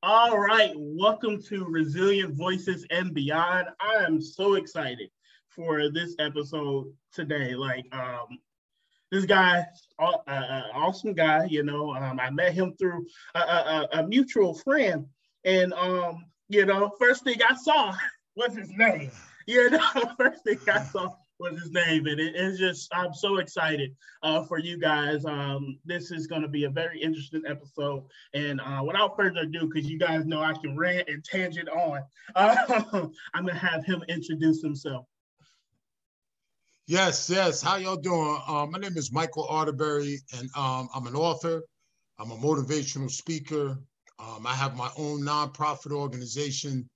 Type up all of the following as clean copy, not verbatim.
All right, welcome to Resilient Voices and Beyond. I am so excited for this episode today. This guy, awesome guy. I met him through a mutual friend, and first thing I saw was his name. First thing I saw was his name, and it's just I'm so excited for you guys. This is going to be a very interesting episode, and without further ado, because you guys know I can rant and tangent on, I'm gonna have him introduce himself. Yes. How y'all doing? My name is Michael Arterberry, and I'm an author. I'm a motivational speaker. I have my own nonprofit organization,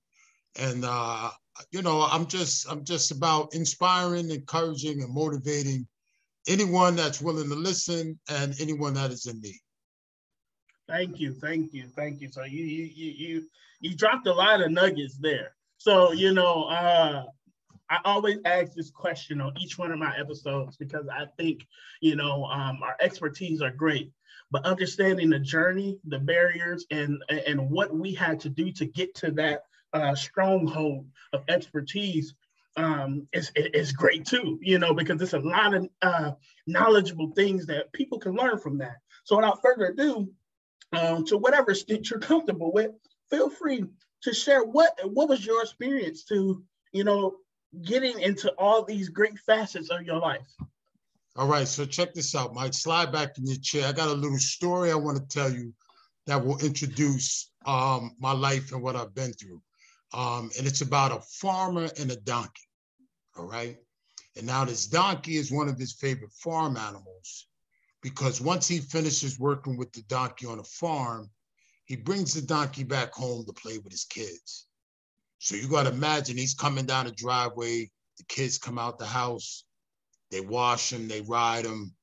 and I'm just about inspiring, encouraging, and motivating anyone that's willing to listen and anyone that is in need. Thank you. So you dropped a lot of nuggets there. So I always ask this question on each one of my episodes because I think our expertise are great, but understanding the journey, the barriers, and what we had to do to get to that stronghold of expertise is great too, because there's a lot of knowledgeable things that people can learn from that. So without further ado, to whatever extent you're comfortable with, feel free to share what was your experience to, getting into all these great facets of your life. All right, so check this out, Mike. Slide back in your chair. I got a little story I want to tell you that will introduce my life and what I've been through. And it's about a farmer and a donkey, all right? And now this donkey is one of his favorite farm animals because once he finishes working with the donkey on a farm, he brings the donkey back home to play with his kids. So you got to imagine he's coming down the driveway, the kids come out the house, they wash him, they ride him.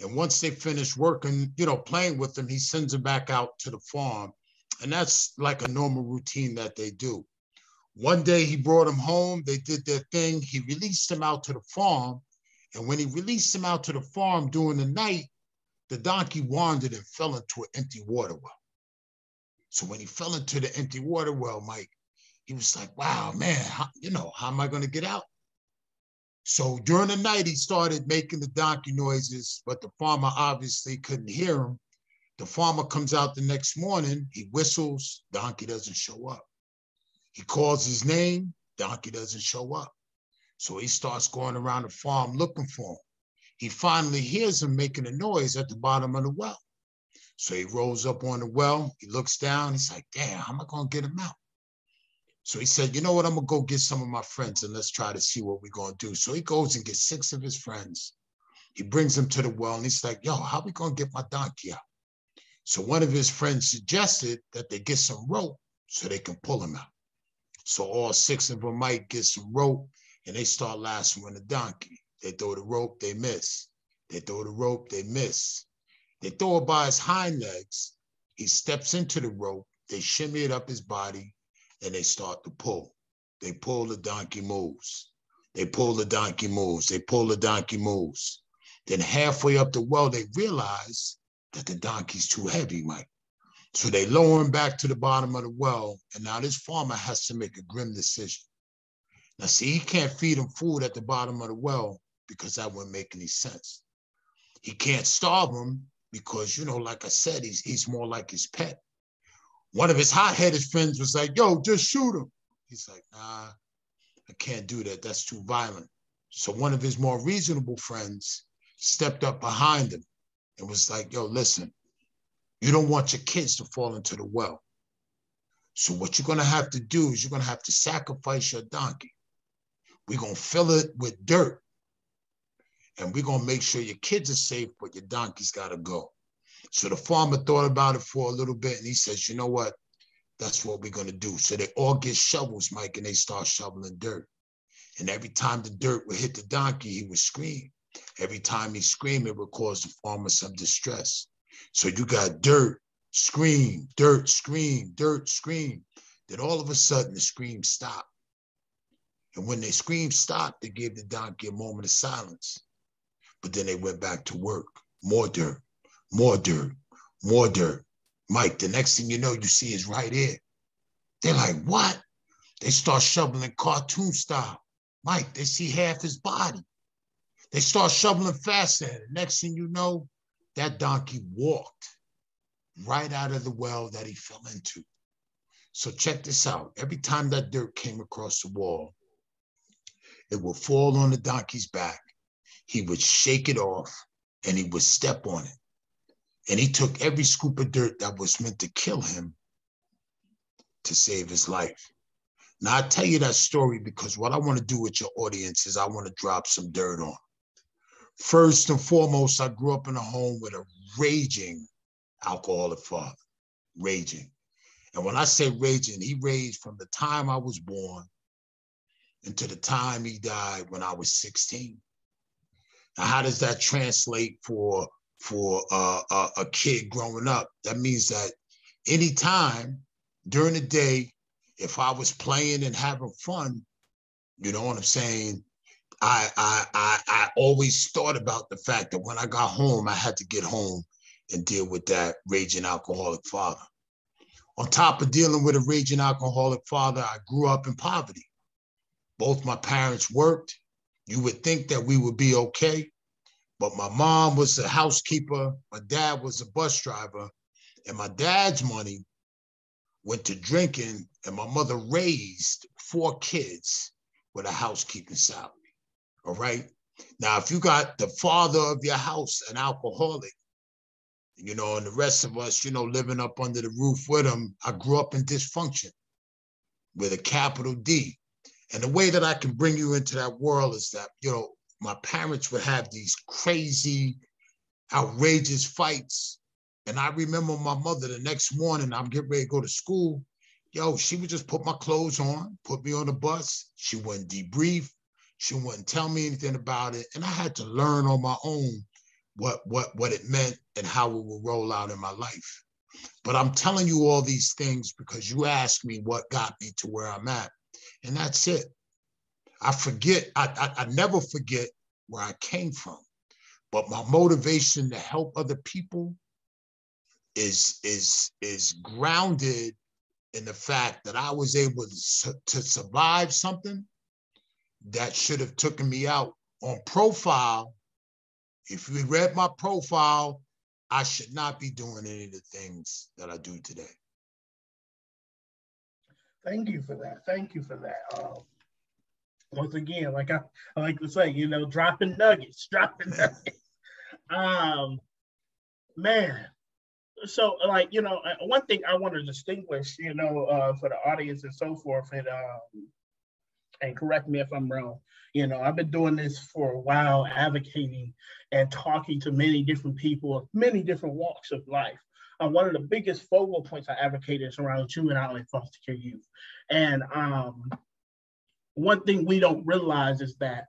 And once they finish working, playing with him, he sends them back out to the farm. And that's like a normal routine that they do. One day he brought him home, they did their thing, he released him out to the farm. And when he released him out to the farm during the night, the donkey wandered and fell into an empty water well. So when he fell into the empty water well, Mike, he was like, wow, man, how am I going to get out? So during the night, he started making the donkey noises, but the farmer obviously couldn't hear him. The farmer comes out the next morning, he whistles, donkey doesn't show up. He calls his name, donkey doesn't show up. So he starts going around the farm looking for him. He finally hears him making a noise at the bottom of the well. So he rolls up on the well, he looks down, he's like, damn, how am I going to get him out? So he said, you know what, I'm going to go get some of my friends and let's try to see what we're going to do. So he goes and gets 6 of his friends. He brings them to the well and he's like, yo, how are we going to get my donkey out? So one of his friends suggested that they get some rope so they can pull him out. So all 6 of them might get some rope and they start lassoing the donkey. They throw the rope, they miss. They throw the rope, they miss. They throw it by his hind legs. He steps into the rope. They shimmy it up his body. And they start to pull. They pull, the donkey moves. They pull, the donkey moves. They pull, the donkey moves. Then halfway up the well, they realize that the donkey's too heavy, Mike. So they lower him back to the bottom of the well. And now this farmer has to make a grim decision. Now, see, he can't feed him food at the bottom of the well because that wouldn't make any sense. He can't starve him because, like I said, he's more like his pet. One of his hot-headed friends was like, yo, just shoot him. He's like, nah, I can't do that. That's too violent. So one of his more reasonable friends stepped up behind him and was like, yo, listen, you don't want your kids to fall into the well. So what you're going to have to do is you're going to have to sacrifice your donkey. We're going to fill it with dirt. And we're going to make sure your kids are safe, but your donkey's got to go. So the farmer thought about it for a little bit and he says, you know what? That's what we're going to do. So they all get shovels, Mike, and they start shoveling dirt. And every time the dirt would hit the donkey, he would scream. Every time he screamed, it would cause the farmer some distress. So you got dirt, scream, dirt, scream, dirt, scream. Then all of a sudden the scream stopped. And when the scream stopped, they gave the donkey a moment of silence. But then they went back to work. More dirt, more dirt, more dirt. Mike, the next thing you know, you see his right ear. They're like, what? They start shoveling cartoon style. Mike, they see half his body. They start shoveling faster. The next thing you know, that donkey walked right out of the well that he fell into. So check this out. Every time that dirt came across the wall, it would fall on the donkey's back. He would shake it off and he would step on it. And he took every scoop of dirt that was meant to kill him to save his life. Now, I tell you that story because what I want to do with your audience is I want to drop some dirt on. First and foremost, I grew up in a home with a raging alcoholic father, raging. And when I say raging, he raged from the time I was born until the time he died when I was 16. Now, how does that translate for a kid growing up? That means that anytime during the day, if I was playing and having fun, you know what I'm saying? I always thought about the fact that when I got home, I had to get home and deal with that raging alcoholic father. On top of dealing with a raging alcoholic father, I grew up in poverty. Both my parents worked. You would think that we would be okay, but my mom was a housekeeper, my dad was a bus driver, and my dad's money went to drinking, and my mother raised 4 kids with a housekeeping salary, all right? Now, if you got the father of your house an alcoholic, you know, and the rest of us, you know, living up under the roof with him, I grew up in dysfunction with a capital D. And the way that I can bring you into that world is that, you know, my parents would have these crazy, outrageous fights. And I remember my mother the next morning, I'm getting ready to go to school. Yo, she would just put my clothes on, put me on the bus. She wouldn't debrief. She wouldn't tell me anything about it. And I had to learn on my own what it meant and how it would roll out in my life. But I'm telling you all these things because you asked me what got me to where I'm at. And that's it. I never forget where I came from. But my motivation to help other people is grounded in the fact that I was able to survive something that should have taken me out. On profile, if you read my profile, I should not be doing any of the things that I do today. Thank you for that. Thank you for that. Once again, like I like to say, you know, dropping nuggets. Man. So, like, you know, one thing I want to distinguish, you know, for the audience and so forth, and correct me if I'm wrong. You know, I've been doing this for a while, advocating and talking to many different people of many different walks of life. One of the biggest focal points I advocate is around juvenile and foster care youth. And one thing we don't realize is that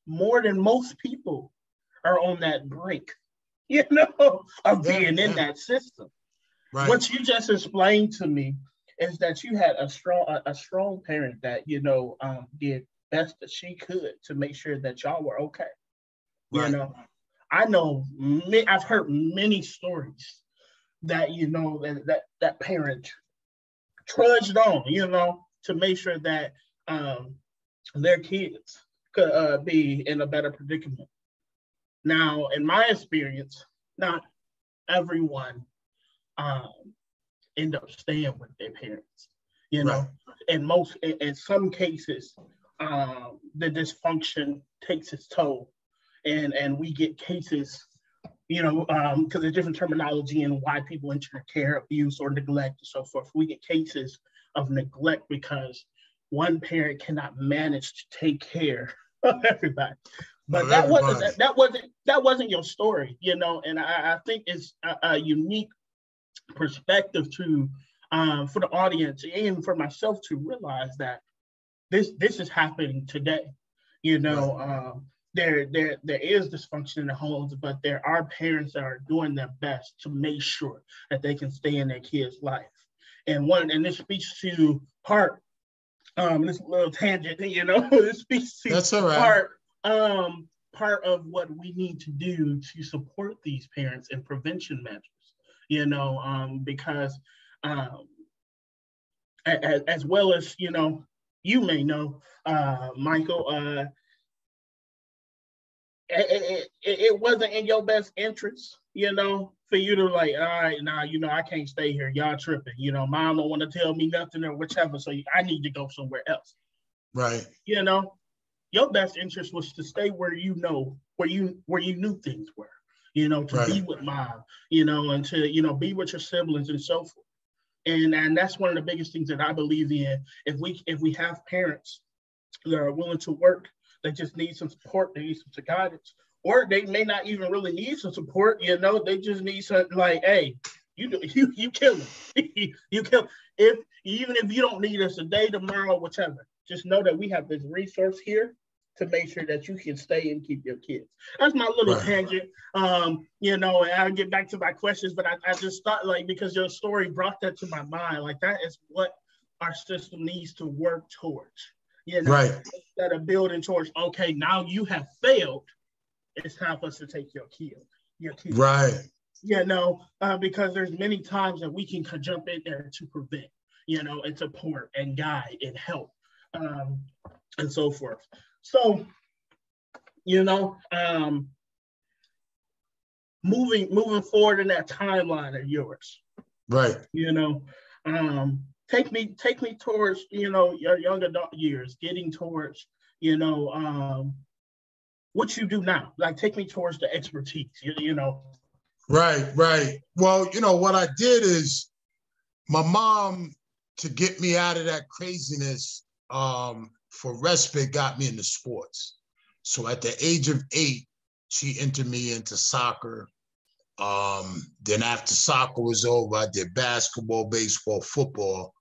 more than most people are on that brink, you know, of being in that system. Right. What you just explained to me is that you had a strong parent that, you know, did best that she could to make sure that y'all were okay. Right. You know, I know, I've heard many stories that, you know, that parent trudged on, you know, to make sure that their kids could be in a better predicament. Now, in my experience, not everyone end up staying with their parents. You know, in some cases, the dysfunction takes its toll, and we get cases, you know, because there's different terminology and why people enter care, abuse, or neglect, and so forth. We get cases of neglect because one parent cannot manage to take care of everybody. But that wasn't your story, you know, and I think it's a unique perspective to for the audience and for myself to realize that this is happening today. You know, there is dysfunction in the homes, but there are parents that are doing their best to make sure that they can stay in their kids' life. And this speaks to part. This little tangent, you know, this speaks to that's all right. part part of what we need to do to support these parents in prevention measures, because as well as, you may know, Michael, it wasn't in your best interest, for you to like, all right, now, I can't stay here. Y'all tripping. Mom don't want to tell me nothing or whichever, so I need to go somewhere else. Right. Your best interest was to stay where you knew things were, to right. be with mom, and to, be with your siblings and so forth. And that's one of the biggest things that I believe in. If we have parents that are willing to work, they just need some support, they need some guidance, or they may not even really need some support, they just need something like, hey, you kill them. You kill them. Even if you don't need us today, tomorrow, whichever, just know that we have this resource here to make sure that you can stay and keep your kids. That's my little tangent. And I'll get back to my questions, but I just thought, like, because your story brought that to my mind, like that is what our system needs to work towards. Instead of building towards, okay, now you have failed, it's time for us to take your kids. Right. Because there's many times that we can jump in there to prevent, and support and guide and help, and so forth. So, moving forward in that timeline of yours, right? Take me towards, your young adult years, getting towards, what you do now. Like, take me towards the expertise, Right. Well, what I did is my mom, to get me out of that craziness, for respite, got me into sports. So at the age of 8, she entered me into soccer. Then after soccer was over, I did basketball, baseball, football.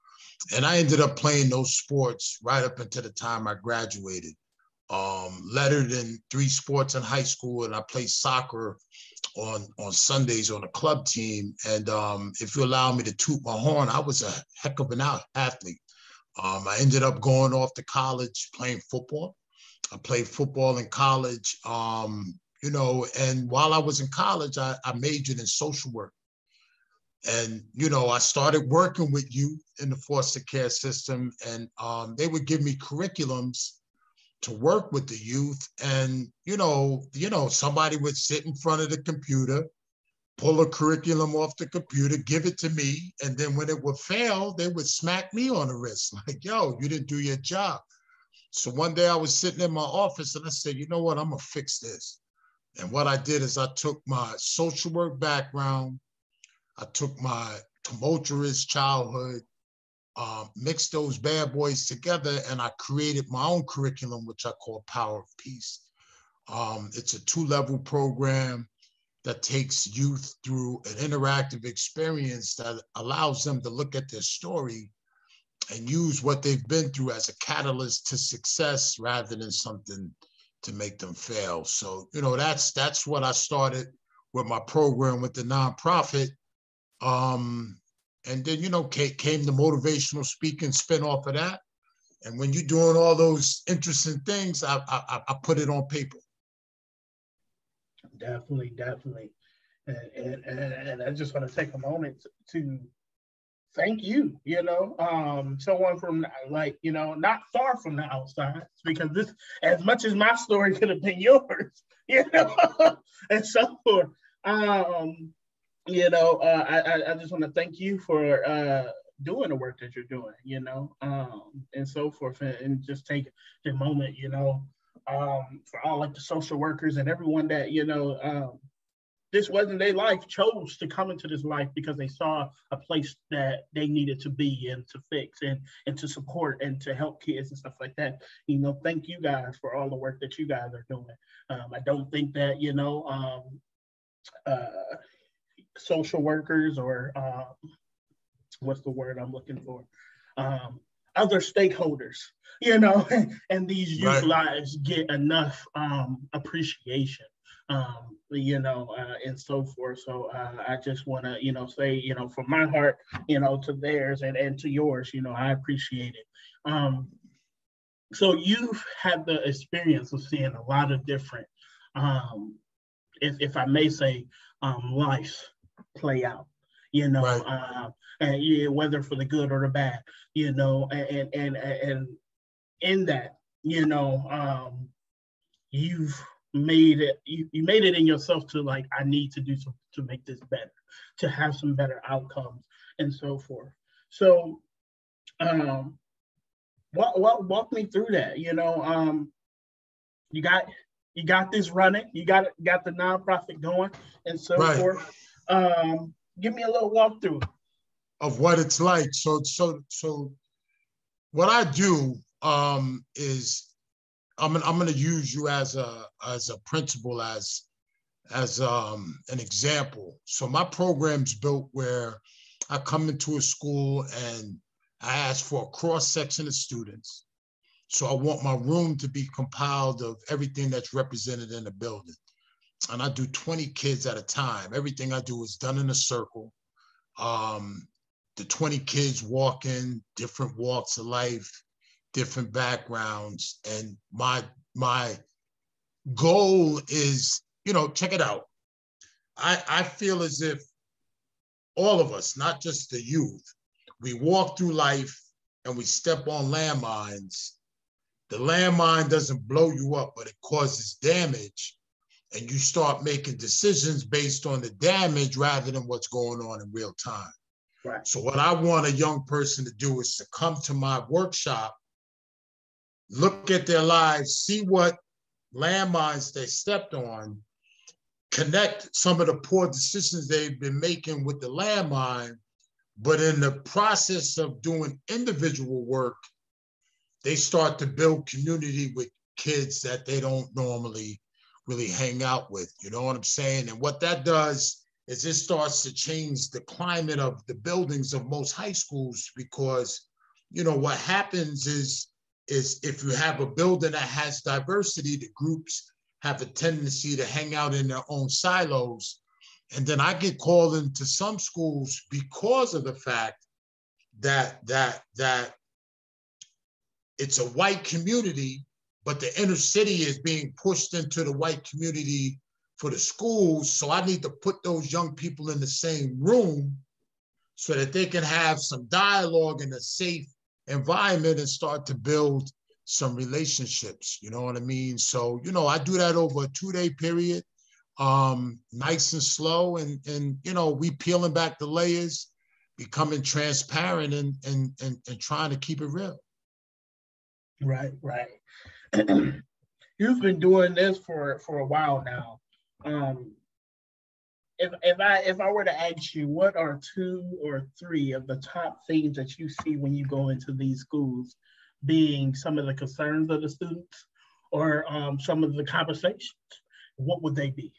And I ended up playing those sports right up until the time I graduated. Lettered in 3 sports in high school, and I played soccer on Sundays on a club team. And if you allow me to toot my horn, I was a heck of an athlete. I ended up going off to college playing football. I played football in college, and while I was in college, I majored in social work. And, I started working with youth in the foster care system, and they would give me curriculums to work with the youth. And, somebody would sit in front of the computer, pull a curriculum off the computer, give it to me. And then when it would fail, they would smack me on the wrist. Like, yo, you didn't do your job. So one day I was sitting in my office and I said, you know what, I'm gonna fix this. And what I did is I took my social work background, I took my tumultuous childhood, mixed those bad boys together, and I created my own curriculum, which I call Power of Peace. It's a 2-level program that takes youth through an interactive experience that allows them to look at their story and use what they've been through as a catalyst to success rather than something to make them fail. So, that's what I started with my program with the nonprofit. And then, came the motivational speaking spin off of that. And when you're doing all those interesting things, I put it on paper. Definitely. And I just want to take a moment to thank you, someone from, like, not far from the outside, because this, as much as my story could have been yours, and so forth. I just want to thank you for doing the work that you're doing, and so forth, and just take the moment, for all, like, the social workers and everyone that, this wasn't their life, chose to come into this life because they saw a place that they needed to be and to fix and to support and to help kids and stuff like that. Thank you guys for all the work that you guys are doing. I don't think that, social workers or what's the word I'm looking for? Other stakeholders, and these youth lives get enough appreciation, and so forth. So I just want to, say, from my heart, to theirs and to yours, I appreciate it. So you've had the experience of seeing a lot of different if I may say, life play out, you know, Right. and yeah, whether for the good or the bad, you know, and in that, you know, you've made it, you made it in yourself to like, I need to do some to make this better, to have some better outcomes and so forth. So, um, walk me through that, you know, you got you got this running, got the nonprofit going and so Right. forth. Give me a little walkthrough. Of what it's like. So what I do is I'm gonna use you as a principal, as an example. So my program's built where I come into a school and I ask for a cross section of students. So I want my room to be compiled of everything that's represented in the building. And I do 20 kids at a time. Everything I do is done in a circle. The 20 kids walk in, different walks of life, different backgrounds. And my goal is, you know, check it out. I feel as if all of us, not just the youth, we walk through life and we step on landmines. The landmine doesn't blow you up, but it causes damage. And you start making decisions based on the damage rather than what's going on in real time. Right. So what I want a young person to do is to come to my workshop, look at their lives, see what landmines they stepped on, connect some of the poor decisions they've been making with the landmine, but in the process of doing individual work, they start to build community with kids that they don't normally really hang out with. You know what I'm saying? And what that does is it starts to change the climate of the buildings of most high schools, because, you know, what happens is if you have a building that has diversity, the groups have a tendency to hang out in their own silos. And then I get called into some schools because of the fact that it's a white community, but the inner city is being pushed into the white community for the schools. So I need to put those young people in the same room so that they can have some dialogue in a safe environment and start to build some relationships. You know what I mean? So, you know, I do that over a 2-day period, nice and slow. And you know, we peeling back the layers, becoming transparent and trying to keep it real. Right. You've been doing this for a while now. If I were to ask you, what are 2 or 3 of the top things that you see when you go into these schools, being some of the concerns of the students or some of the conversations, what would they be?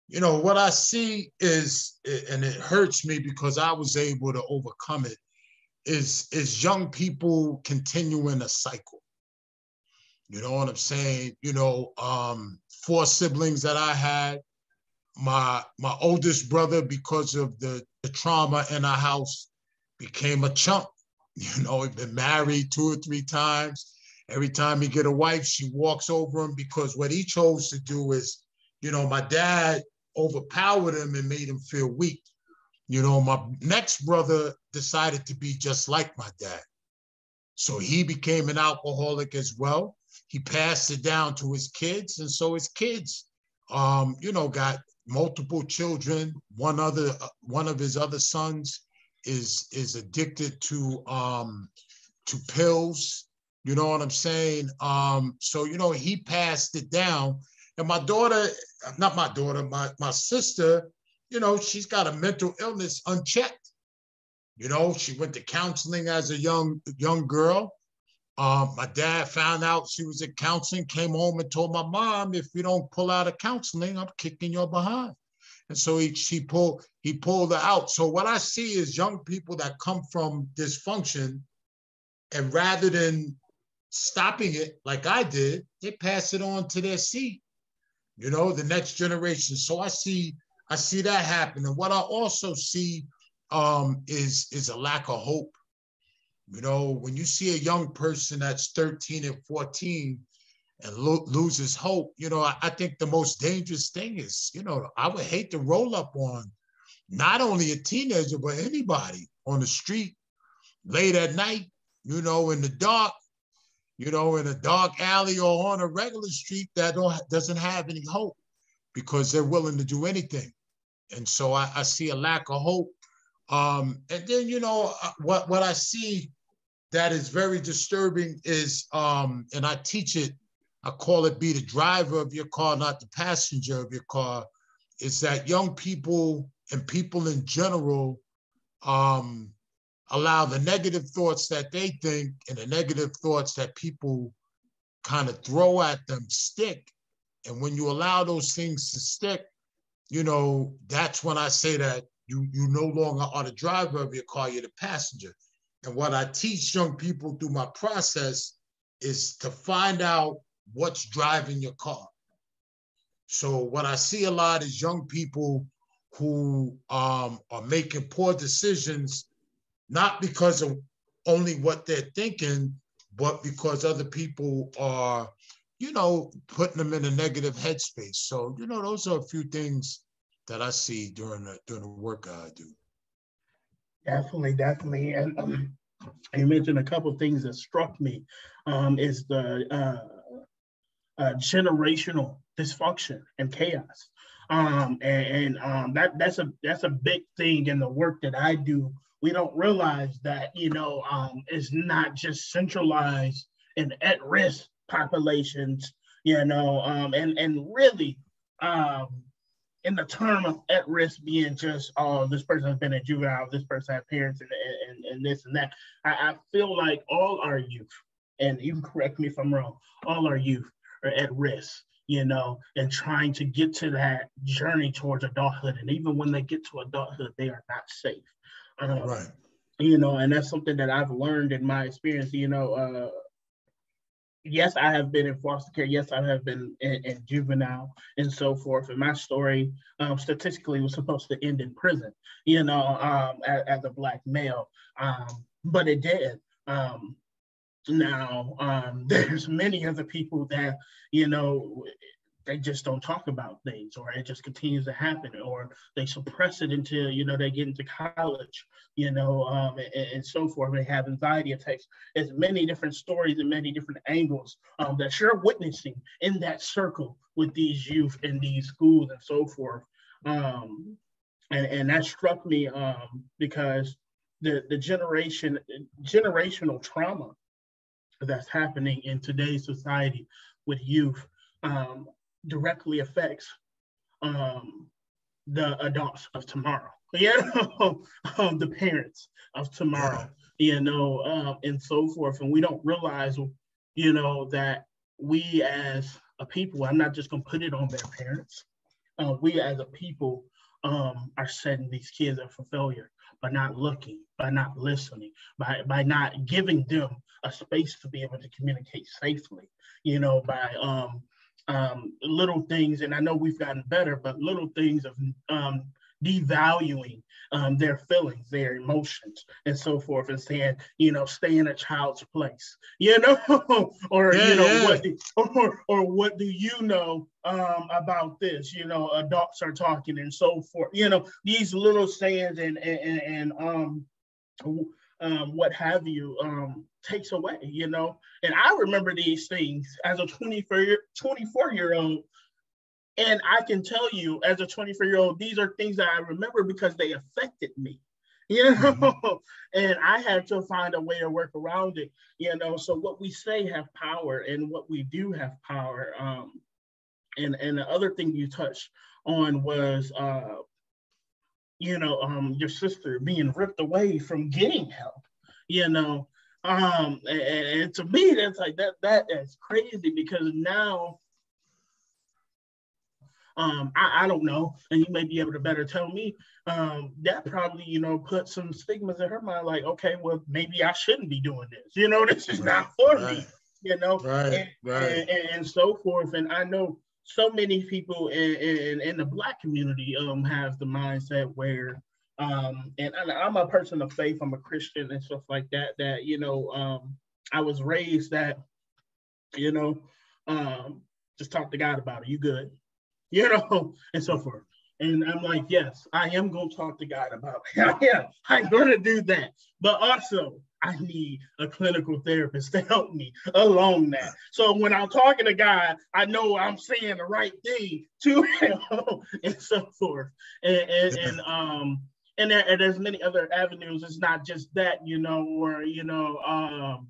You know, what I see is, and it hurts me because I was able to overcome it, is young people continuing a cycle. You know what I'm saying? You know, 4 siblings that I had, my oldest brother, because of the trauma in our house, became a chump. You know, he'd been married 2 or 3 times. Every time he get a wife, she walks over him, because what he chose to do is, you know, my dad overpowered him and made him feel weak. You know, my next brother decided to be just like my dad. So he became an alcoholic as well. He passed it down to his kids. And so his kids, you know, got multiple children. One of his other sons is addicted to pills. You know what I'm saying? So, you know, he passed it down. And my daughter, not my daughter, my sister, you know, she's got a mental illness unchecked. You know, she went to counseling as a young girl. My dad found out she was in counseling, came home and told my mom, if you don't pull out of counseling, I'm kicking your behind. And so he pulled her out. So what I see is young people that come from dysfunction, and rather than stopping it like I did, they pass it on to their seed, you know, the next generation. So I see that happen. And what I also see is a lack of hope. You know, when you see a young person that's 13 and 14 and loses hope, I think the most dangerous thing is, I would hate to roll up on not only a teenager, but anybody on the street late at night, in the dark, in a dark alley or on a regular street that doesn't have any hope because they're willing to do anything. And so I see a lack of hope. And then, what I see that is very disturbing is, and I teach it, I call it be the driver of your car, not the passenger of your car, is that young people and people in general allow the negative thoughts that they think and the negative thoughts that people kind of throw at them stick. And when you allow those things to stick, that's when I say that you no longer are the driver of your car, you're the passenger. And what I teach young people through my process is to find out what's driving your car. So what I see a lot is young people who are making poor decisions, not because of only what they're thinking, but because other people are, putting them in a negative headspace. So, those are a few things that I see during the work I do. Definitely. And you mentioned a couple of things that struck me is the generational dysfunction and chaos. That's a big thing in the work that I do. We don't realize that, it's not just centralized in at-risk populations, and really in the term of at-risk being just, oh, this person has been a juvenile, this person has parents and this and that. I feel like all our youth, and you can correct me if I'm wrong, all our youth are at risk, and trying to get to that journey towards adulthood. And even when they get to adulthood, they are not safe. Right. And that's something that I've learned in my experience. Yes, I have been in foster care. Yes, I have been in juvenile and so forth. And my story statistically was supposed to end in prison, as a Black male. But it did. Now, there's many other people that, they just don't talk about things, or it just continues to happen, or they suppress it until, they get into college, and so forth. They have anxiety attacks. There's many different stories and many different angles that you're witnessing in that circle with these youth in these schools and so forth. And that struck me because the generational trauma that's happening in today's society with youth directly affects the adults of tomorrow, the parents of tomorrow, and so forth. And we don't realize, that we as a people, I'm not just going to put it on their parents, we as a people are setting these kids up for failure by not looking, by not listening, by not giving them a space to be able to communicate safely, by little things. And I know we've gotten better, but little things of devaluing their feelings, their emotions, and so forth, and saying, stay in a child's place, or what do you know about this? Adults are talking and so forth. These little sayings and what have you, takes away, And I remember these things as a 24-year-old. And I can tell you, as a 24-year-old, these are things that I remember because they affected me, Mm-hmm. And I had to find a way to work around it, So what we say have power, and what we do have power. And the other thing you touched on was, your sister being ripped away from getting help, and to me, that's like that is crazy, because now, I don't know, and you may be able to better tell me, that probably, put some stigmas in her mind, like, okay, well, maybe I shouldn't be doing this, this is not for me, and so forth. And I know so many people in the Black community have the mindset where, and I'm a person of faith, I'm a Christian and stuff like that, I was raised that, Just talk to God about it. You good? You know, and so forth. And I'm like, yes, I am going to talk to God about it. Yeah, I'm going to do that. But also, I need a clinical therapist to help me along that. So when I'm talking to God, I know I'm saying the right thing to him and so forth. And there's many other avenues. It's not just that, you know, or, you know,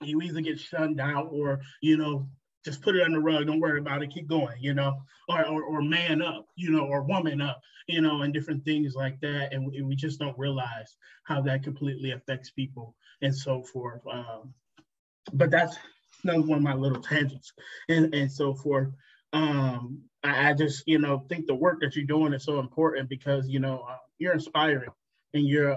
you either get shunned out or, you know, just put it on the rug, don't worry about it, keep going, you know, or man up, you know, or woman up, you know, and different things like that. And we just don't realize how that completely affects people and so forth. But that's another one of my little tangents and so forth. I just, you know, think the work that you're doing is so important because, you know, you're inspiring and you're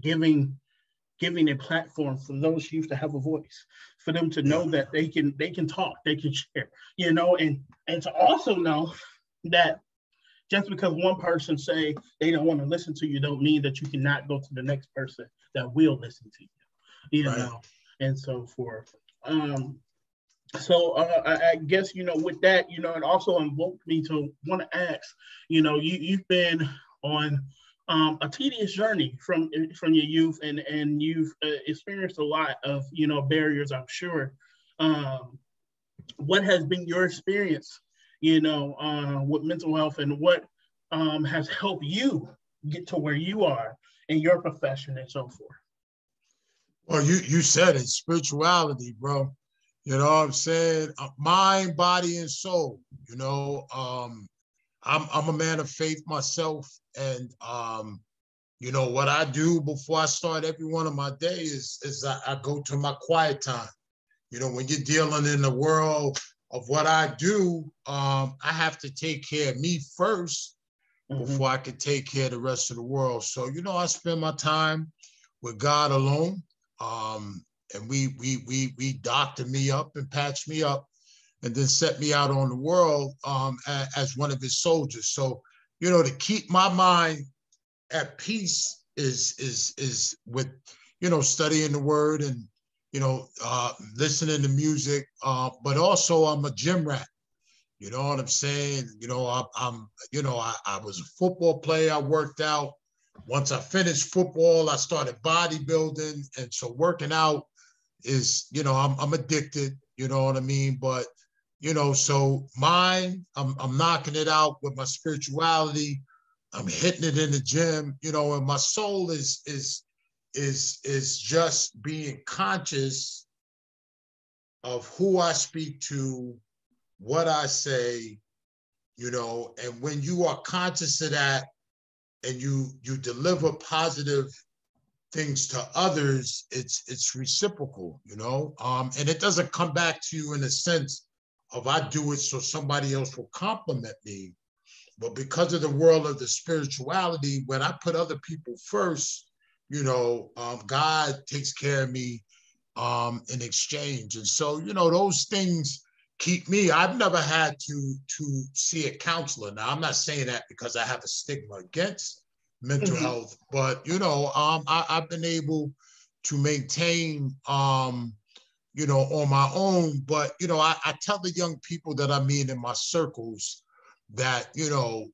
giving a platform for those youth to have a voice, for them to know that they can talk, they can share, you know, and to also know that just because one person say they don't want to listen to you, don't mean that you cannot go to the next person that will listen to you, you know, and so forth. So I guess, you know, with that, you know, it also invoked me to want to ask, you know, you've been on a tedious journey from your youth, and you've experienced a lot of, you know, barriers, I'm sure. What has been your experience, you know, with mental health, and what has helped you get to where you are in your profession and so forth? Well, you said it, spirituality, bro. You know what I'm saying? Mind, body, and soul. You know, I'm a man of faith myself, and you know what I do before I start every one of my days is I go to my quiet time. You know, when you're dealing in the world of what I do, I have to take care of me first before I can take care of the rest of the world. So, you know, I spend my time with God alone, and we doctor me up and patch me up, and then set me out on the world as one of his soldiers. So, you know, to keep my mind at peace is with, you know, studying the word and, you know, listening to music, but also I'm a gym rat. You know what I'm saying? You know, I was a football player. I worked out. Once I finished football, I started bodybuilding. And so working out is, you know, I'm addicted, you know what I mean? But, you know, so mine, I'm knocking it out with my spirituality. I'm hitting it in the gym, you know, and my soul is just being conscious of who I speak to, what I say, you know, and when you are conscious of that and you deliver positive things to others, it's reciprocal, you know, and it doesn't come back to you in a sense of I do it so somebody else will compliment me. But because of the world of the spirituality, when I put other people first, you know, God takes care of me in exchange. And so, you know, those things keep me. I've never had to see a counselor. Now, I'm not saying that because I have a stigma against mental health, but, you know, I've been able to maintain, you know, on my own. But, you know, I tell the young people that I meet in my circles that, you know,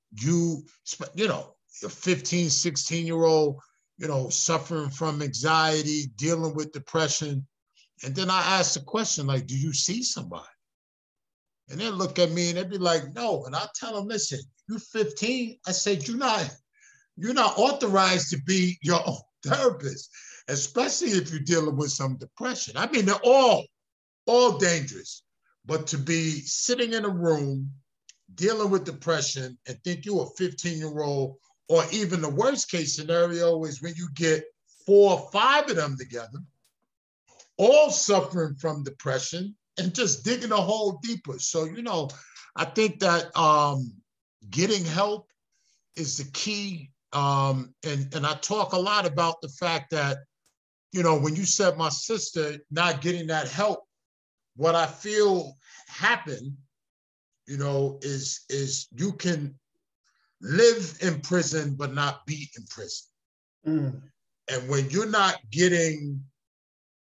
a 15, 16-year-old, you know, suffering from anxiety, dealing with depression. And then I ask the question, like, do you see somebody? And they look at me and they'd be like, no. And I tell them, listen, you're 15. I said, you're not authorized to be your own therapist, especially if you're dealing with some depression. I mean, they're all dangerous. But to be sitting in a room dealing with depression and think you're a 15-year-old, or even the worst case scenario is when you get 4 or 5 of them together, all suffering from depression and just digging a hole deeper. So, you know, I think that getting help is the key. And I talk a lot about the fact that, you know, when you said my sister not getting that help, what I feel happened, you know, is you can live in prison but not be in prison. And when you're not getting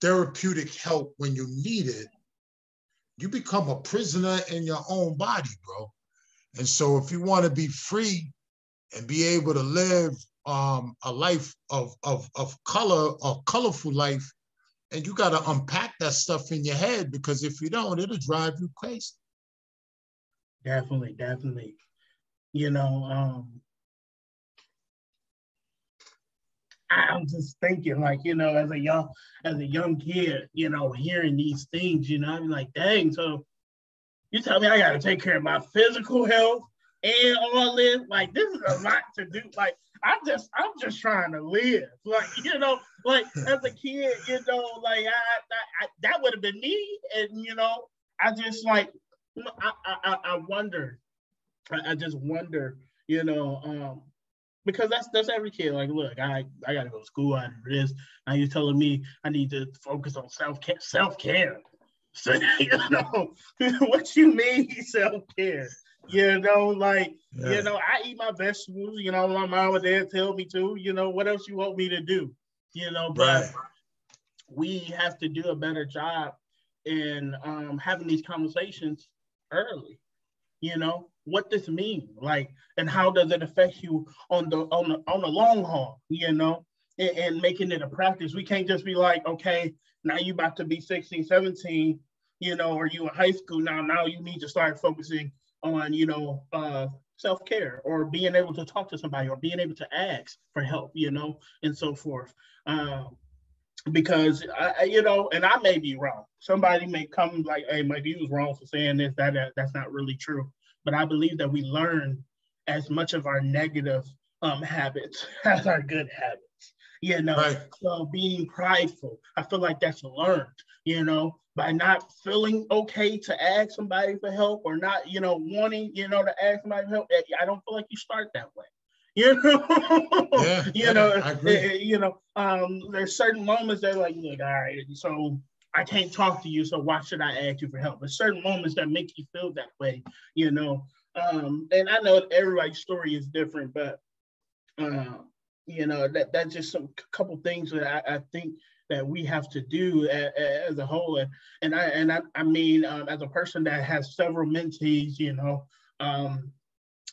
therapeutic help when you need it, you become a prisoner in your own body, bro. And so if you want to be free and be able to live a life of color, a colorful life, and you got to unpack that stuff in your head, because if you don't, it'll drive you crazy. Definitely, definitely. You know, I'm just thinking, like, you know, as a young kid, you know, hearing these things, you know, I'm like, dang, so you tell me I got to take care of my physical health and all this. Like, this is a lot to do. Like, I'm just trying to live. Like, you know, like as a kid, you know, like I that would have been me. And, you know, I just like, I wonder. I just wonder, you know, because that's every kid. Like, look, I got to go to school. I do this. Now you're telling me I need to focus on self-care. So, you know, what you mean self-care? You know, like, you know, I eat my vegetables, you know, my mom and dad tell me to, you know, what else you want me to do? You know, but we have to do a better job in having these conversations early. You know, what this mean, like, and how does it affect you on the long haul, you know, and making it a practice. We can't just be like, okay, now you about to be 16, 17, you know, or you in high school now you need to start focusing on, you know, self-care, or being able to talk to somebody, or being able to ask for help, you know, and so forth. Because you know, and I may be wrong. Somebody may come like, hey, Mike, you was wrong for saying this, that's not really true. But I believe that we learn as much of our negative habits as our good habits. You know, so being prideful, I feel like that's learned, you know, by not feeling okay to ask somebody for help, or not, you know, wanting, you know, to ask somebody for help. I don't feel like you start that way. You know, you know, there's certain moments that like, look, all right, so I can't talk to you, so why should I ask you for help? There's certain moments that make you feel that way, you know. And I know everybody's story is different, but you know, that's just some couple things that I think that we have to do as a whole. And I mean, as a person that has several mentees, you know,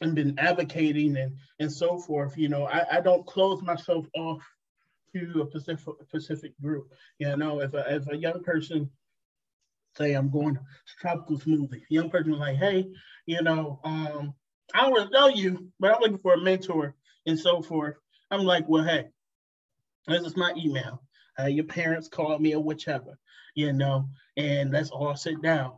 and been advocating and so forth, you know, I don't close myself off to a specific group. You know, if a young person say I'm going to tropical smoothie, young person is like, hey, you know, I don't really know you, but I'm looking for a mentor and so forth. I'm like, well, hey, this is my email. Your parents called me or whichever, you know, and let's all sit down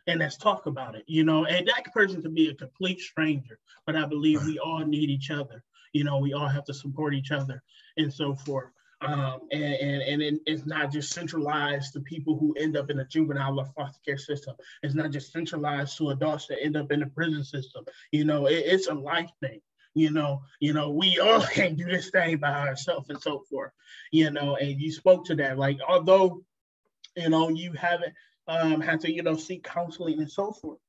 and let's talk about it, you know. And that person could be a complete stranger, but I believe we all need each other. You know, we all have to support each other and so forth. And it's not just centralized to people who end up in the juvenile or foster care system. It's not just centralized to adults that end up in the prison system. You know, it's a life thing. You know, we all can't do this thing by ourselves and so forth. You know, and you spoke to that. Like, although, you know, you haven't had to, you know, seek counseling and so forth,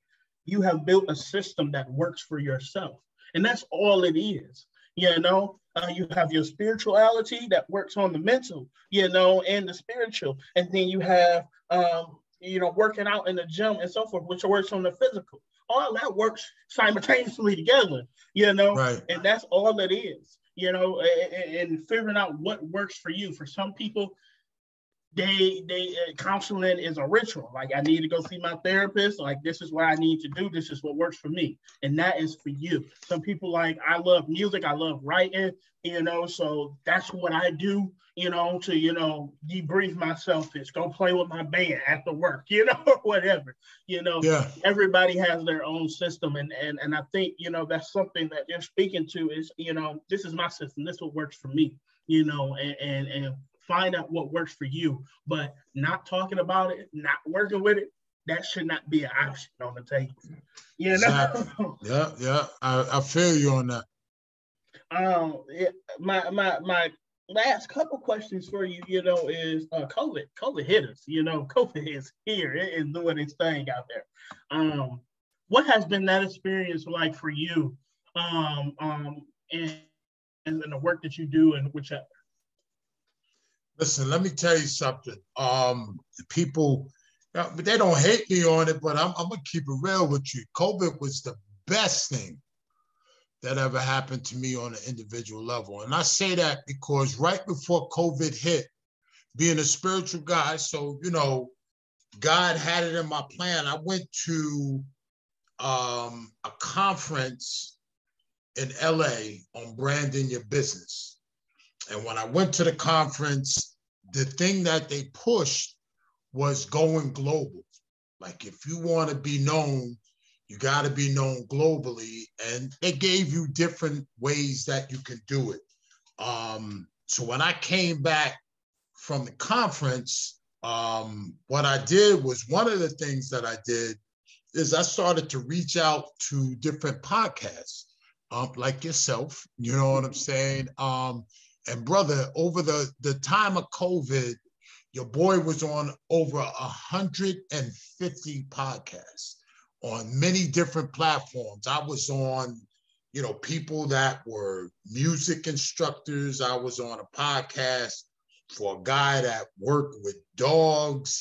you have built a system that works for yourself, and that's all it is. You know, you have your spirituality that works on the mental, you know, and the spiritual, and then you have, you know, working out in the gym and so forth, which works on the physical. All that works simultaneously together, you know, and that's all it is, you know, and figuring out what works for you. For some people, they counseling is a ritual. Like, I need to go see my therapist. Like, this is what I need to do. This is what works for me. And that is for you. Some people, like, I love music. I love writing, you know, so that's what I do, you know, to, you know, debrief myself, is go play with my band after work, you know, or whatever, you know. Everybody has their own system. And I think, you know, that's something that you're speaking to is, you know, this is my system. This is what works for me, you know, and find out what works for you, but not talking about it, not working with it, that should not be an option on the table. You know? Yeah. I feel you on that. My last couple questions for you, you know, is COVID hit us. You know, COVID is here. It is doing its thing out there. What has been that experience like for you, in the work that you do and whichever? Listen, let me tell you something. People But they don't hate me on it, but I'm gonna keep it real with you. COVID was the best thing that ever happened to me on an individual level. And I say that because right before COVID hit, being a spiritual guy, so, you know, God had it in my plan. I went to a conference in LA on branding your business. And when I went to the conference, the thing that they pushed was going global. Like, if you want to be known, you got to be known globally. And they gave you different ways that you can do it. So when I came back from the conference, what I did was, one of the things that I did is I started to reach out to different podcasts, like yourself, you know what I'm saying? And brother, over the time of COVID, your boy was on over 150 podcasts on many different platforms. I was on, you know, people that were music instructors. I was on a podcast for a guy that worked with dogs.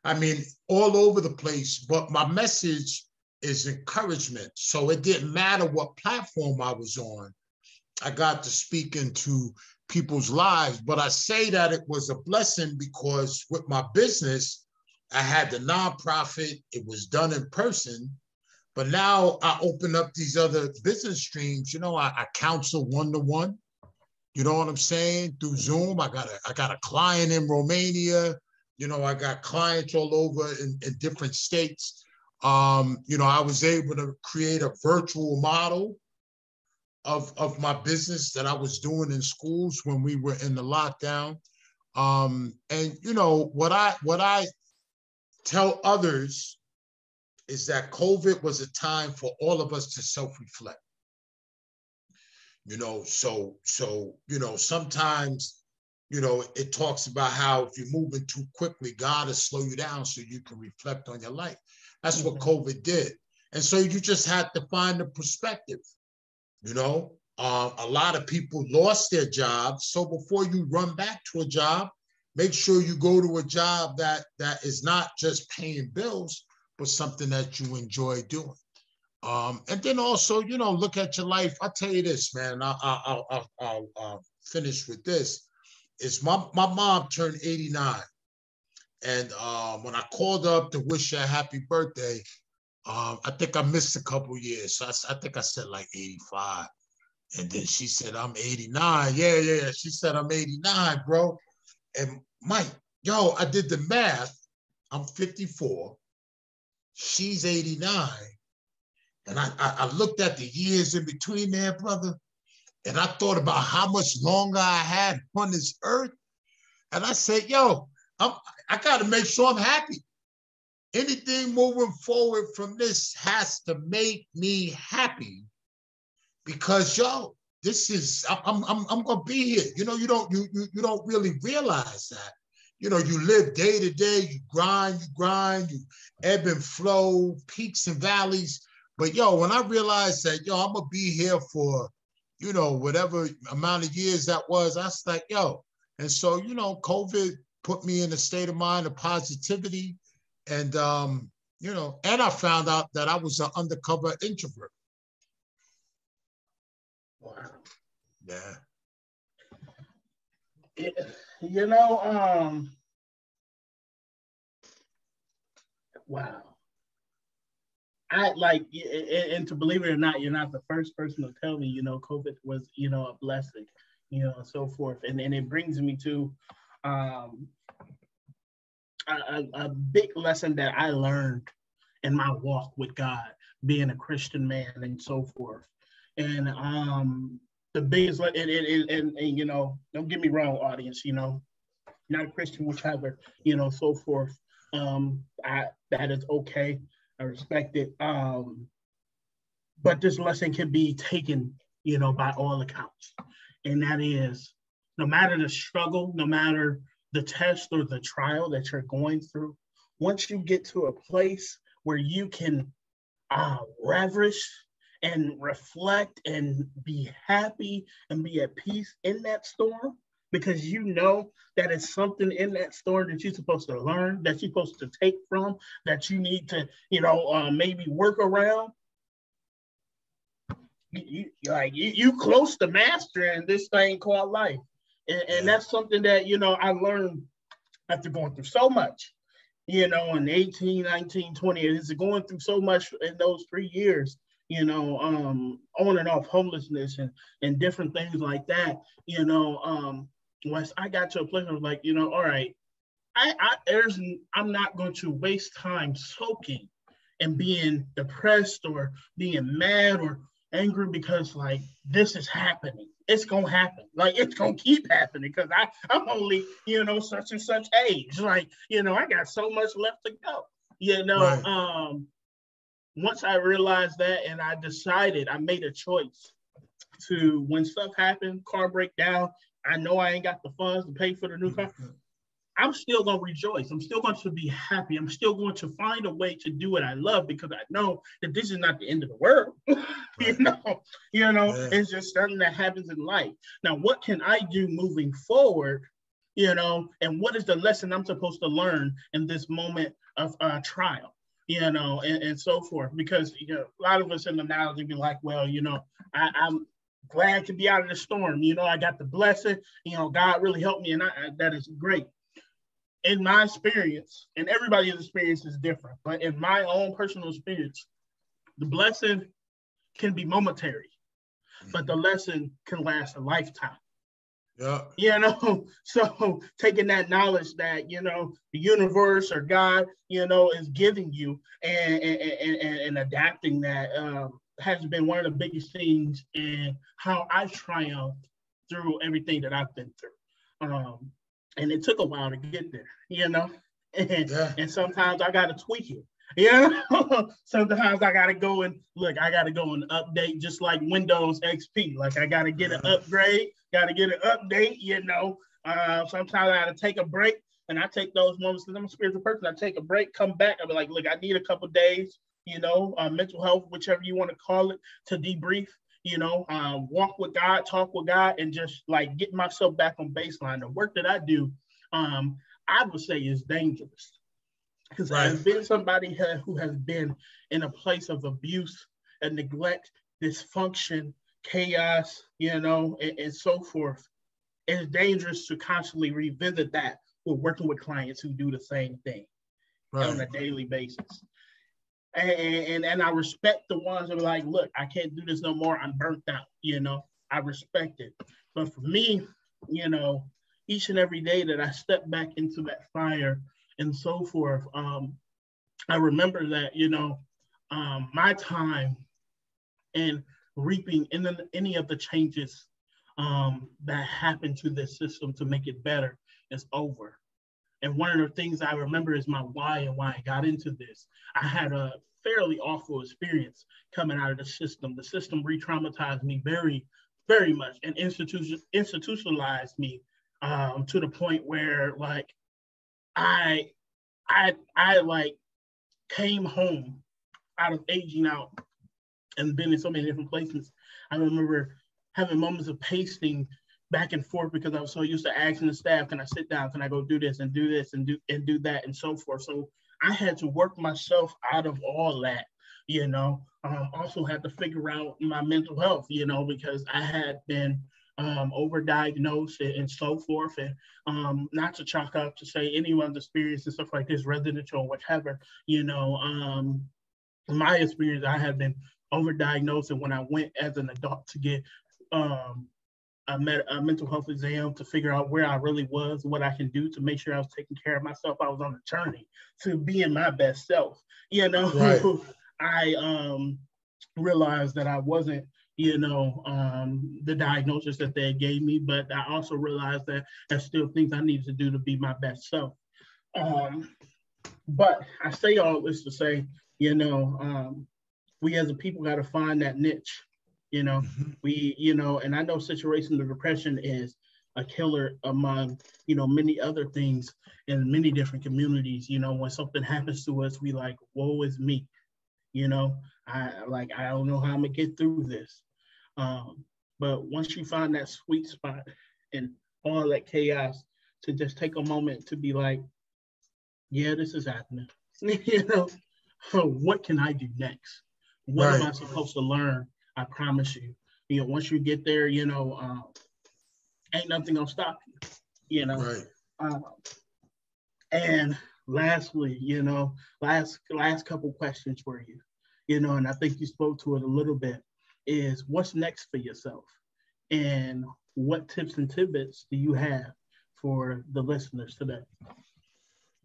I mean, all over the place. But my message is encouragement. So it didn't matter what platform I was on. I got to speak into people's lives. But I say that it was a blessing because with my business, I had the nonprofit. It was done in person. But now I open up these other business streams. You know, I counsel one-to-one. You know what I'm saying? Through Zoom. I got a client in Romania. You know, I got clients all over in different states. You know, I was able to create a virtual model of my business that I was doing in schools when we were in the lockdown. And you know, what I tell others is that COVID was a time for all of us to self-reflect. You know, so you know, sometimes, you know, it talks about how if you're moving too quickly, God will slow you down so you can reflect on your life. That's what COVID did. And so you just had to find the perspective. You know, a lot of people lost their jobs. So before you run back to a job, make sure you go to a job that is not just paying bills, but something that you enjoy doing. And then also, you know, look at your life. I'll tell you this, man. I'll finish with this. Is my mom turned 89. And when I called up to wish her a happy birthday, I think I missed a couple years. So I think I said like 85. And then she said, I'm 89. Yeah. She said, I'm 89, bro. And Mike, yo, I did the math. I'm 54. She's 89. And I looked at the years in between there, brother. And I thought about how much longer I had on this earth. And I said, yo, I got to make sure I'm happy. Anything moving forward from this has to make me happy because, yo, this is, I'm going to be here. You know, you don't really realize that. You know, you live day to day, you grind, you ebb and flow, peaks and valleys. But yo, when I realized that, yo, I'm going to be here for, you know, whatever amount of years that was, I was like, yo. And so, you know, COVID put me in a state of mind of positivity. And, you know, and I found out that I was an undercover introvert. Wow. Yeah. You know, wow. I like, and to believe it or not, you're not the first person to tell me, you know, COVID was, you know, a blessing, you know, and so forth. And it brings me to a big lesson that I learned in my walk with God, being a Christian man and so forth. And the biggest, and you know, don't get me wrong, audience, you know, not a Christian, whichever, you know, so forth. That is okay. I respect it. But this lesson can be taken, you know, by all accounts. And that is, no matter the struggle, no matter the test or the trial that you're going through, once you get to a place where you can reverence and reflect and be happy and be at peace in that storm, because you know that it's something in that story that you're supposed to learn, that you're supposed to take from, that you need to, maybe work around. You close to mastering this thing called life. And that's something that, I learned after going through so much, in 18, 19, 20, it's going through so much in those 3 years, on and off homelessness and different things like that, once I got to a place where I was like, all right, I'm not going to waste time soaking and being depressed or being mad or angry because like this is happening. It's gonna happen. Like it's gonna keep happening because I'm only, such and such age. Like, I got so much left to go. Right. Once I realized that and I decided, I made a choice to, when stuff happened, car breakdown, I know I ain't got the funds to pay for the new car. I'm still going to rejoice. I'm still going to be happy. I'm still going to find a way to do what I love because I know that this is not the end of the world. Right. It's just something that happens in life. Now, what can I do moving forward, and what is the lesson I'm supposed to learn in this moment of trial, and so forth? Because, a lot of us in the analogy be like, well, I'm glad to be out of the storm. I got the blessing, God really helped me, and that is great. In my experience, and everybody's experience is different, but in my own personal experience, the blessing can be momentary, but the lesson can last a lifetime. Yeah. So taking that knowledge that, the universe or God, is giving you and adapting that has been one of the biggest things in how I triumphed through everything that I've been through. And it took a while to get there, and sometimes I got to tweak it, sometimes I got to go and update, just like Windows XP. Like I got to get an upgrade, got to get an update, sometimes I got to take a break, and I take those moments because I'm a spiritual person. I take a break, come back. I'll be like, look, I need a couple days, mental health, whichever you want to call it, to debrief. Walk with God, talk with God, and just like get myself back on baseline. The work that I do, I would say is dangerous because I've been somebody who has been in a place of abuse and neglect, dysfunction, chaos, and so forth. It's dangerous to constantly revisit that with working with clients who do the same thing on a daily basis. And I respect the ones that are like, look, I can't do this no more. I'm burnt out, I respect it. But for me, each and every day that I step back into that fire and so forth, I remember that, my time in reaping any of the changes that happened to this system to make it better is over. And one of the things I remember is my why and why I got into this. I had a fairly awful experience coming out of the system. The system re-traumatized me very, very much and institutionalized me to the point where like I like came home out of aging out and been in so many different places. I remember having moments of pacing back and forth because I was so used to asking the staff, can I sit down? Can I go do this and do this and do that and so forth? So I had to work myself out of all that, also had to figure out my mental health, because I had been overdiagnosed and so forth. And not to chalk up to say anyone's experience and stuff like this, residential or whatever, my experience, I had been overdiagnosed. And when I went as an adult to get a mental health exam to figure out where I really was, what I can do to make sure I was taking care of myself, I was on a journey to being my best self. I realized that I wasn't, the diagnosis that they gave me, but I also realized that there's still things I needed to do to be my best self. But I say all this to say, we as a people got to find that niche. We, and I know situations of depression is a killer among, many other things in many different communities. When something happens to us, we like, woe is me. I don't know how I'm gonna get through this. But once you find that sweet spot and all that chaos, to just take a moment to be like, yeah, this is happening. You know, what can I do next? What am Right. I supposed to learn? I promise you. You know, once you get there, ain't nothing gonna stop you. You know, Right. uh, and lastly, last couple questions for you. And I think you spoke to it a little bit. Is what's next for yourself, and what tips and tidbits do you have for the listeners today?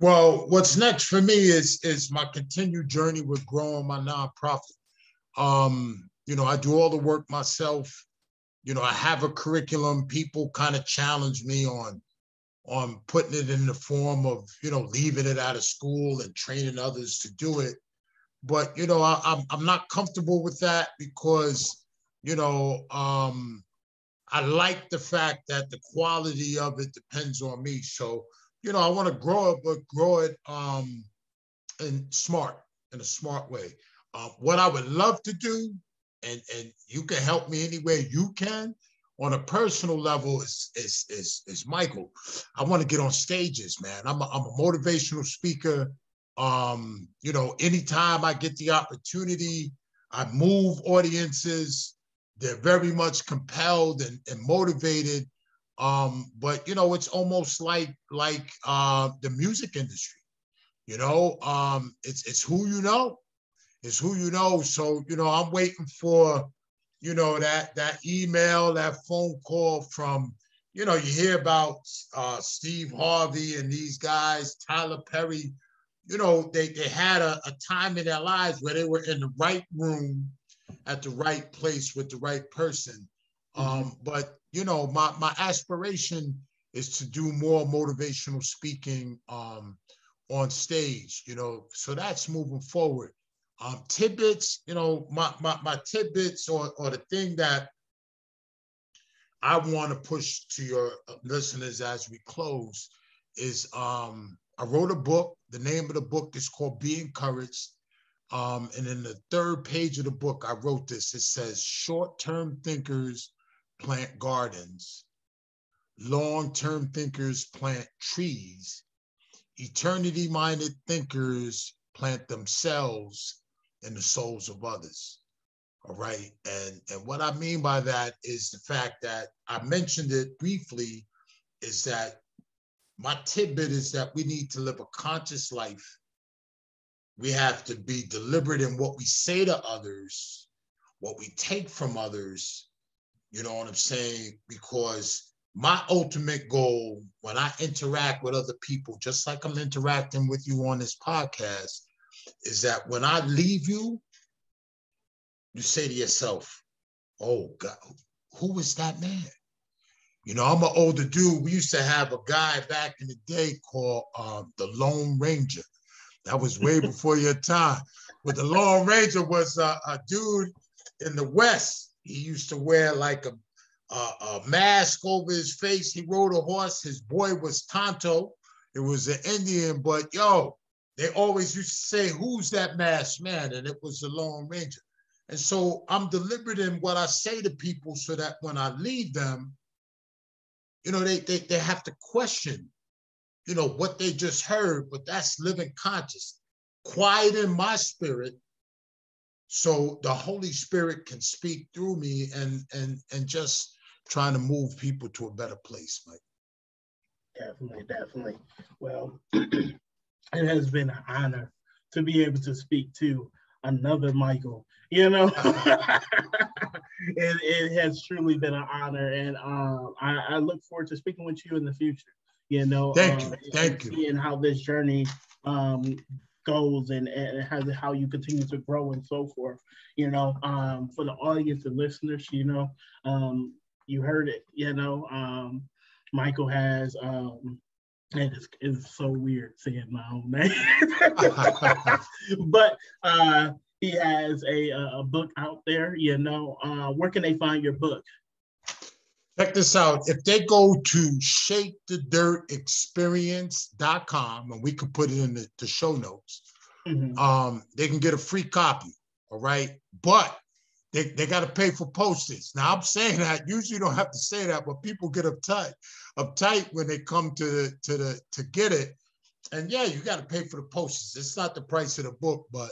Well, what's next for me is my continued journey with growing my nonprofit. I do all the work myself. I have a curriculum. People kind of challenge me on putting it in the form of, leaving it out of school and training others to do it. But, I'm not comfortable with that because, I like the fact that the quality of it depends on me. So, I want to grow it, but grow it in a smart way. What I would love to do, and you can help me any way you can, on a personal level, is Michael. I want to get on stages, man. I'm a motivational speaker. Anytime I get the opportunity, I move audiences. They're very much compelled and motivated. But it's almost like the music industry. It's who you know. It's who you know. So I'm waiting for that email, that phone call from you hear about Steve Harvey and these guys, Tyler Perry. They had a time in their lives where they were in the right room at the right place with the right person. But my aspiration is to do more motivational speaking on stage, so that's moving forward. Tidbits, my tidbits or the thing that I want to push to your listeners as we close is I wrote a book. The name of the book is called Be Encouraged. And in the third page of the book, I wrote this. It says, short-term thinkers plant gardens. Long-term thinkers plant trees. Eternity-minded thinkers plant themselves in the souls of others. All right. And what I mean by that is the fact that I mentioned it briefly, is that my tidbit is that we need to live a conscious life. We have to be deliberate in what we say to others, what we take from others. You know what I'm saying? Because my ultimate goal when I interact with other people, just like I'm interacting with you on this podcast, is that when I leave you, you say to yourself, oh God, who is that man? I'm an older dude. We used to have a guy back in the day called the Lone Ranger. That was way before your time. But the Lone Ranger was a dude in the West. He used to wear like a mask over his face. He rode a horse. His boy was Tonto. It was an Indian, but they always used to say, who's that masked man? And it was the Lone Ranger. And so I'm deliberate in what I say to people so that when I leave them, they have to question, what they just heard, but that's living conscious, quiet in my spirit, so the Holy Spirit can speak through me and just trying to move people to a better place, Mike. Definitely. Well, it has been an honor to be able to speak to another Michael. It has truly been an honor, and I look forward to speaking with you in the future. Thank you. Seeing how this journey goes and how you continue to grow and so forth. For the audience and listeners, you heard it. Michael has it's so weird saying my own name, but he has a book out there. Where can they find your book? Check this out. If they go to shakethedirtexperience.com, and we could put it in the show notes, they can get a free copy. All right. But they got to pay for postage. Now I'm saying that usually you don't have to say that, but people get uptight when they come to get it. And yeah, you got to pay for the postage. It's not the price of the book, but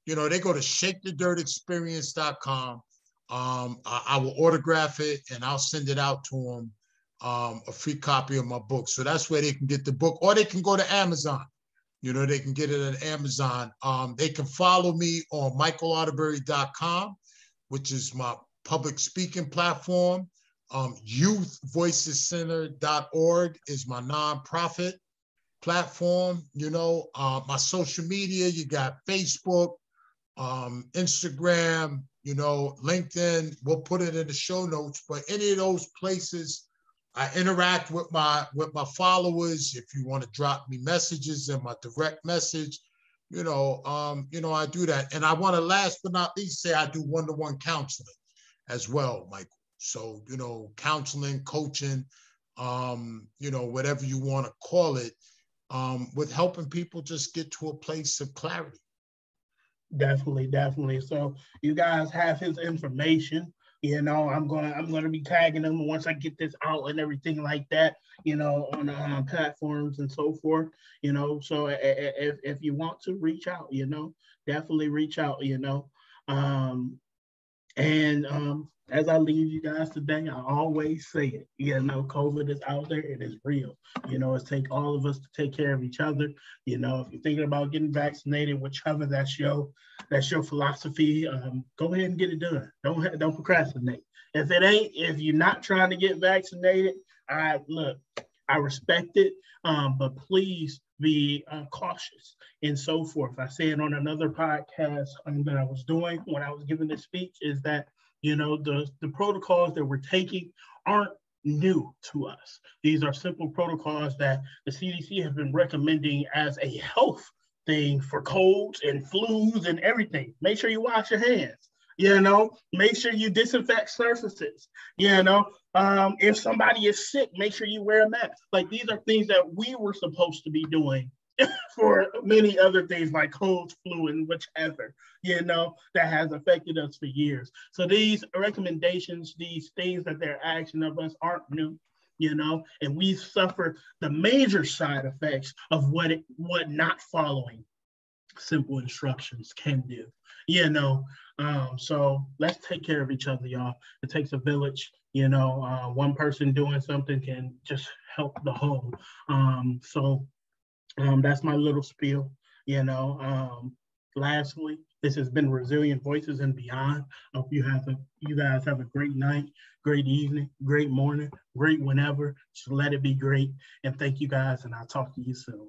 you know, they go to shakethedirtexperience.com. I will autograph it and I'll send it out to them, a free copy of my book. So that's where they can get the book, or they can go to Amazon. You know, they can get it at Amazon. They can follow me on michaelarterberry.com, which is my public speaking platform. Youthvoicescenter.org is my nonprofit platform. You know, my social media, you got Facebook, Instagram, you know, LinkedIn. We'll put it in the show notes, but any of those places, I interact with my followers. If you want to drop me messages in my direct message, you know, I do that. And I want to last but not least say I do one-to-one counseling as well, Michael. So, you know, counseling, coaching, you know, whatever you want to call it, with helping people just get to a place of clarity. Definitely. So you guys have his information. You know, I'm gonna be tagging him once I get this out and everything like that. You know, on platforms and so forth. You know, so if you want to reach out, you know, definitely reach out. You know, as I leave you guys today, I always say it. You know, COVID is out there. It is real. You know, it's take all of us to take care of each other. You know, if you're thinking about getting vaccinated, whichever that's your philosophy, go ahead and get it done. Don't procrastinate. If you're not trying to get vaccinated, I respect it, but please be cautious and so forth. I said on another podcast that I was doing when I was giving this speech is that, you know, the protocols that we're taking aren't new to us. These are simple protocols that the CDC has been recommending as a health thing for colds and flus and everything. Make sure you wash your hands. You know, make sure you disinfect surfaces. You know, if somebody is sick, make sure you wear a mask. Like, these are things that we were supposed to be doing for many other things like colds, flu, and whichever, you know, that has affected us for years. So these recommendations, these things that they're asking of us aren't new, you know, and we've suffered the major side effects of what not following simple instructions can do, you know. So let's take care of each other, y'all. It takes a village, you know. One person doing something can just help the whole. That's my little spiel, you know. Lastly, this has been Resilient Voices and Beyond. I hope you guys have a great night, great evening, great morning, great whenever. Just let it be great. And thank you guys, and I'll talk to you soon.